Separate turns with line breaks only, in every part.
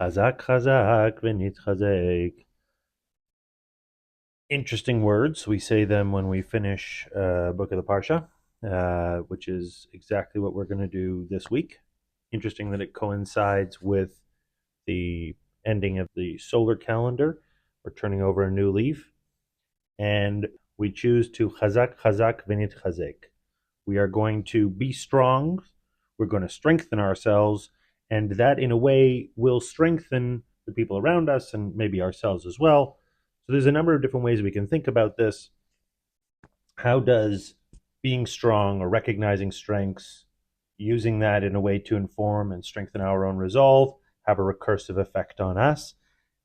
Chazak, chazak, v'nitchazek. Interesting words. We say them when we finish book of the Parsha, which is exactly what we're going to do this week. Interesting that it coincides with the ending of the solar calendar. We're turning over a new leaf, and we choose to chazak, chazak, v'nitchazek. We are going to be strong. We're going to strengthen ourselves, and that in a way will strengthen the people around us and maybe ourselves as well. So there's a number of different ways we can think about this. How does being strong or recognizing strengths, using that in a way to inform and strengthen our own resolve, have a recursive effect on us?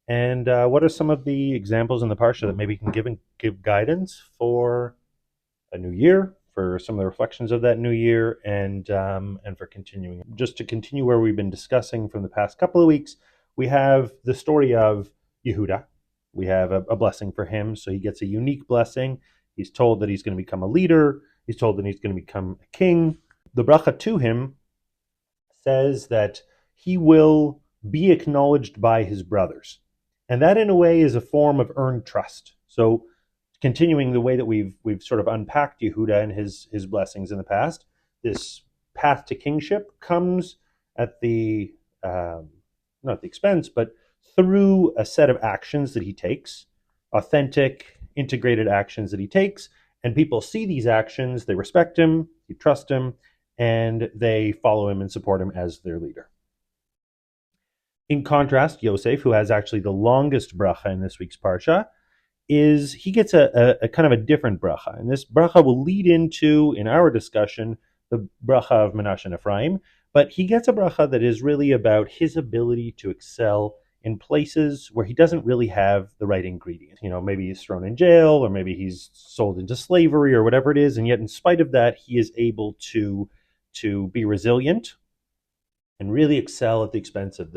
And what are some of the examples in the Parsha that maybe can give guidance for a new year, for some of the reflections of that new year, and for continuing. Just to continue where we've been discussing from the past couple of weeks, we have the story of Yehuda. We have a blessing for him, so he gets a unique blessing. He's told that he's going to become a leader. He's told that he's going to become a king. The bracha to him says that he will be acknowledged by his brothers. And that, in a way, is a form of earned trust. So continuing the way that we've sort of unpacked Yehuda and his blessings in the past, this path to kingship comes at the not at the expense, but through a set of actions that he takes, authentic, integrated actions that he takes, and people see these actions, they respect him, they trust him, and they follow him and support him as their leader. In contrast, Yosef, who has actually the longest bracha in this week's parsha, he gets a kind of a different bracha. And this bracha will lead into, in our discussion, the bracha of Menashe and Ephraim. But he gets a bracha that is really about his ability to excel in places where he doesn't really have the right ingredients. Maybe he's thrown in jail, or maybe he's sold into slavery, or whatever it is. And yet, in spite of that, he is able to be resilient and really excel at the expense of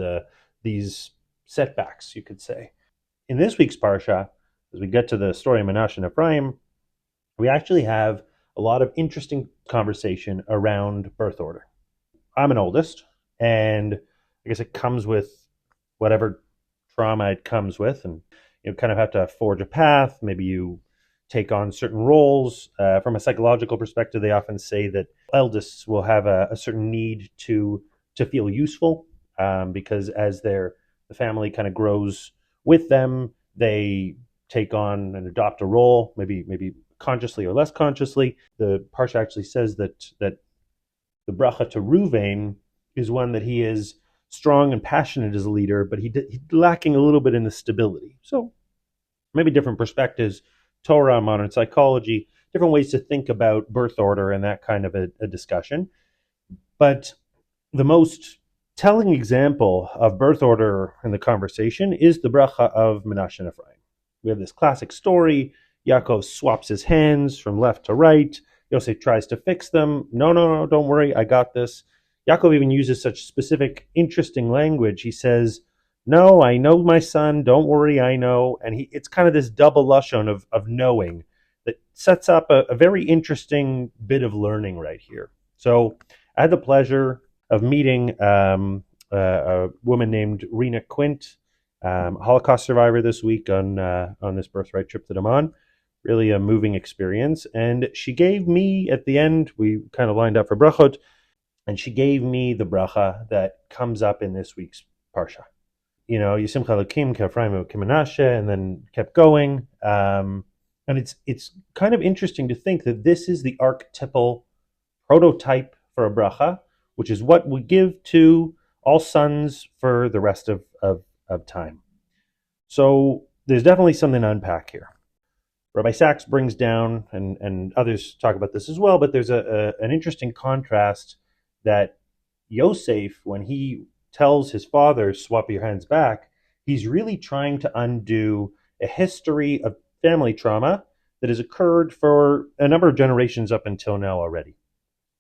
these setbacks, you could say. In this week's parsha, as we get to the story of Menashe and Ephraim, we actually have a lot of interesting conversation around birth order. I'm an oldest, and I guess it comes with whatever trauma it comes with, and you kind of have to forge a path. Maybe you take on certain roles. From a psychological perspective, they often say that eldest will have a certain need to feel useful, because as the family kind of grows with them, they take on and adopt a role, maybe consciously or less consciously. The Parsha actually says that the bracha to Ruvain is one that he is strong and passionate as a leader, but he's lacking a little bit in the stability. So maybe different perspectives, Torah, modern psychology, different ways to think about birth order and that kind of a discussion. But the most telling example of birth order in the conversation is the bracha of Menashe and Ephraim. We have this classic story. Yaakov swaps his hands from left to right. Yosef tries to fix them. No, don't worry, I got this. Yaakov even uses such specific, interesting language. He says, no, I know, my son, don't worry, I know. And it's kind of this double lashon of knowing that sets up a very interesting bit of learning right here. So I had the pleasure of meeting a woman named Rena Quint, Holocaust survivor, this week on this birthright trip that I'm on. Really a moving experience. And she gave me, at the end, we kind of lined up for brachot, and she gave me the bracha that comes up in this week's parsha. Yisimcha Elokim K'Ephraim K'Menashe, and then kept going. And it's kind of interesting to think that this is the archetypal prototype for a bracha, which is what we give to all sons for the rest of time. So there's definitely something to unpack here. Rabbi Sachs brings down, and others talk about this as well, but there's an interesting contrast that Yosef, when he tells his father, swap your hands back, he's really trying to undo a history of family trauma that has occurred for a number of generations up until now already.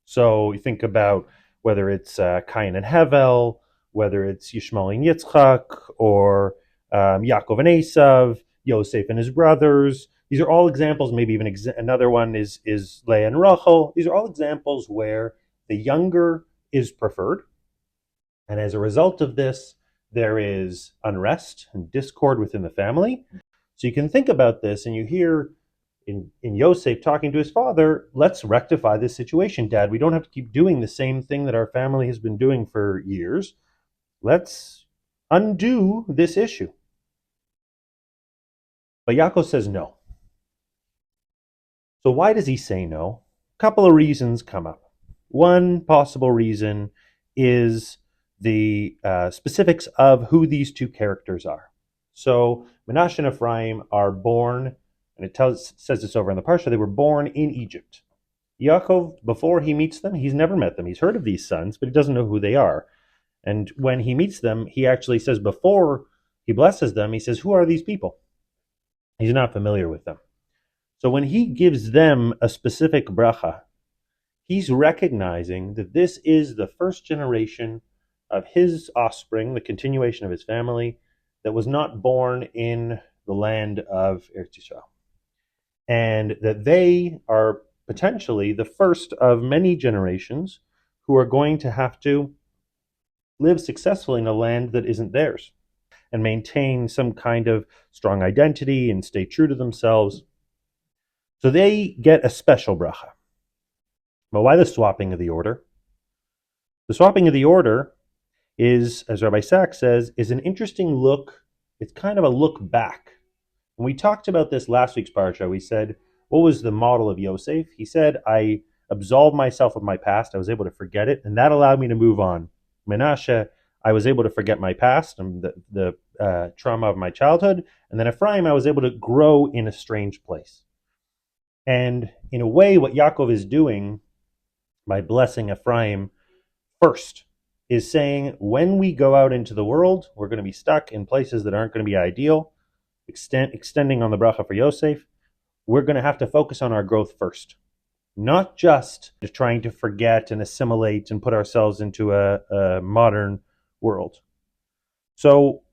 So you think about whether it's Cain and Hevel, whether it's Yishmael and Yitzchak, or Yaakov and Esav, Yosef and his brothers. These are all examples. Maybe even another one is Leah and Rachel. These are all examples where the younger is preferred, and as a result of this, there is unrest and discord within the family. So you can think about this, and you hear in Yosef talking to his father, let's rectify this situation, Dad. We don't have to keep doing the same thing that our family has been doing for years. Let's undo this issue. But Yaakov says no. So why does he say no? A couple of reasons come up. One possible reason is the specifics of who these two characters are. So Menashe and Ephraim are born, and it says this over in the Parsha, they were born in Egypt. Yaakov, before he meets them, he's never met them. He's heard of these sons, but he doesn't know who they are. And when he meets them, he actually says before he blesses them, he says, who are these people? He's not familiar with them. So when he gives them a specific bracha, he's recognizing that this is the first generation of his offspring, the continuation of his family, that was not born in the land of Eretz Yisrael. And that they are potentially the first of many generations who are going to have to live successfully in a land that isn't theirs and maintain some kind of strong identity and stay true to themselves. So they get a special bracha. But why the swapping of the order? The swapping of the order is, as Rabbi Sachs says, is an interesting look. It's kind of a look back. When we talked about this last week's parsha, we said, what was the model of Yosef? He said, I absolved myself of my past. I was able to forget it, and that allowed me to move on. Menashe, I was able to forget my past and the trauma of my childhood. And then Ephraim, I was able to grow in a strange place. And in a way, what Yaakov is doing by blessing Ephraim first is saying, when we go out into the world, we're going to be stuck in places that aren't going to be ideal. Extending on the bracha for Yosef, we're going to have to focus on our growth first. Not just trying to forget and assimilate and put ourselves into a modern world. So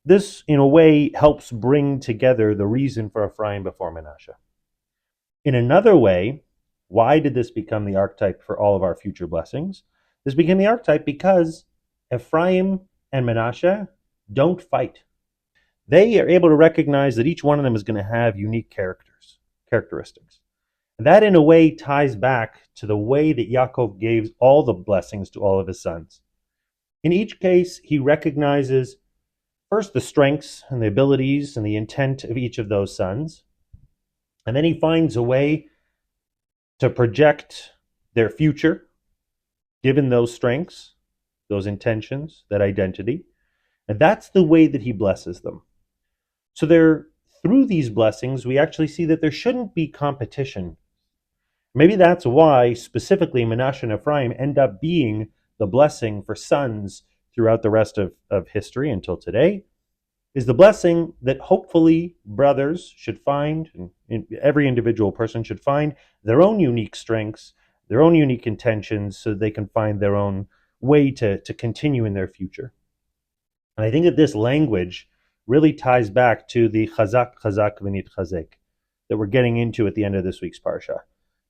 this, in a way, helps bring together the reason for Ephraim before Menashe. In another way, why did this become the archetype for all of our future blessings? This became the archetype because Ephraim and Menashe don't fight. They are able to recognize that each one of them is going to have unique characteristics. And that, in a way, ties back to the way that Yaakov gave all the blessings to all of his sons. In each case, he recognizes first the strengths and the abilities and the intent of each of those sons. And then he finds a way to project their future, given those strengths, those intentions, that identity. And that's the way that he blesses them. So through these blessings, we actually see that there shouldn't be competition. Maybe that's why specifically Menashe and Ephraim end up being the blessing for sons throughout the rest of history until today, is the blessing that hopefully brothers should find, and every individual person should find their own unique strengths, their own unique intentions, so they can find their own way to continue in their future. And I think that this language really ties back to the chazak v'nit chazek that we're getting into at the end of this week's parsha.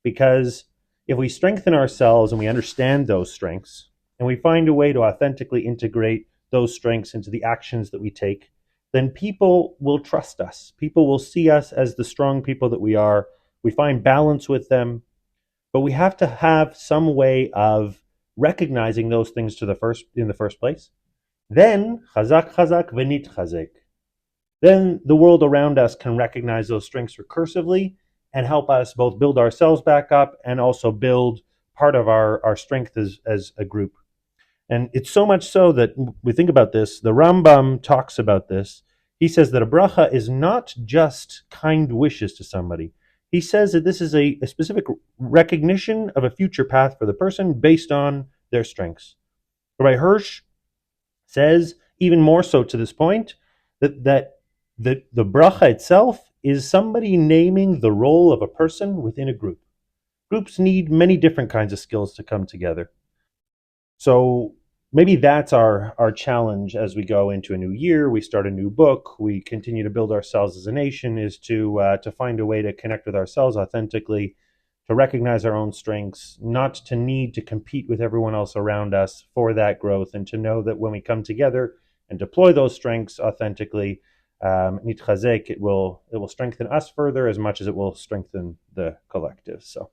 Because if we strengthen ourselves and we understand those strengths, and we find a way to authentically integrate those strengths into the actions that we take, then people will trust us. People will see us as the strong people that we are. We find balance with them. But we have to have some way of recognizing those things in the first place. Then, chazak v'nit chazek. Then the world around us can recognize those strengths recursively and help us both build ourselves back up and also build part of our strength as a group. And it's so much so that we think about this, the Rambam talks about this. He says that a bracha is not just kind wishes to somebody. He says that this is a specific recognition of a future path for the person based on their strengths. Rabbi Hirsch says, even more so to this point, that the bracha itself is somebody naming the role of a person within a group. Groups need many different kinds of skills to come together. So maybe that's our challenge as we go into a new year. We start a new book. We continue to build ourselves as a nation, is to find a way to connect with ourselves authentically, to recognize our own strengths, not to need to compete with everyone else around us for that growth, and to know that when we come together and deploy those strengths authentically, nitchazek, it will strengthen us further as much as it will strengthen the collective. So